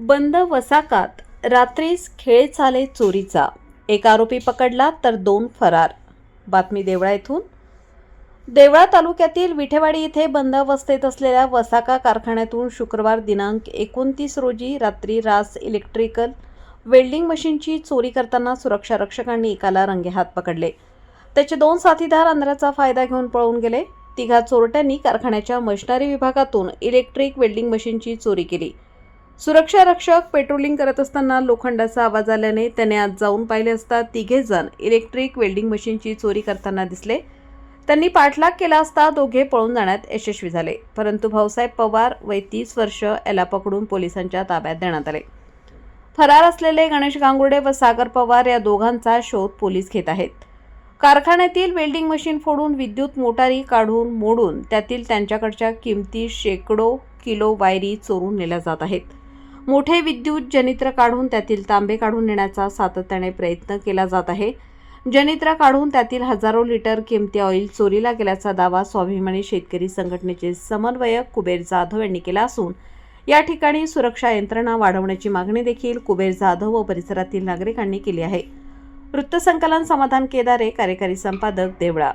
बंद वसाकात रात्रीस खेळ चाले चोरीचा, एक आरोपी पकडला तर 2 फरार. बातमी देवळा येथून. देवळा तालुक्यातील विठेवाडी येथे बंद अवस्थेत असलेल्या वसाका कारखान्यातून शुक्रवार दिनांक 29 रोजी रात्री रास इलेक्ट्रिकल वेल्डिंग मशीनची चोरी करताना सुरक्षा रक्षकांनी एकाला रंगेहात पकडले. त्याचे 2 साथीदार अंधाराचा फायदा घेऊन पळून गेले. तिघा चोरट्यांनी कारखान्याच्या मशिनरी विभागातून इलेक्ट्रिक वेल्डिंग मशीनची चोरी केली. सुरक्षा रक्षक पेट्रोलिंग करत असताना लोखंडाचा आवाज आल्याने त्याने आत जाऊन पाहिले असता तिघे जण इलेक्ट्रिक वेल्डिंग मशीनची चोरी करताना दिसले. त्यांनी पाठलाग केला असता दोघे पळून जाण्यात यशस्वी झाले, परंतु भाऊसाहेब पवार वय 30 वर्ष याला पकडून पोलिसांच्या ताब्यात देण्यात आले. फरार असलेले गणेश गांगुर्डे व सागर पवार या दोघांचा शोध पोलीस घेत आहेत. कारखान्यातील वेल्डिंग मशीन फोडून विद्युत मोटारी काढून मोडून त्यातील त्यांच्याकडच्या किमती शेकडो किलो वायरी चोरून नेल्या जात आहेत. मोठे विद्युत जनित्र काढून त्यातील तांबे काढून नेण्याचा सातत्याने प्रयत्न केला जात आहे. जनित्र काढून त्यातील हजारो लिटर किमती ऑइल चोरीला गेल्याचा दावा स्वाभिमानी शेतकरी संघटनेचे समन्वयक कुबेर जाधव यांनी केला असून या ठिकाणी सुरक्षा यंत्रणा वाढवण्याची मागणी देखील कुबेर जाधव व परिसरातील नागरिकांनी केली आहे. वृत्तसंकलन समाधान केदारे, कार्यकारी संपादक, देवळा.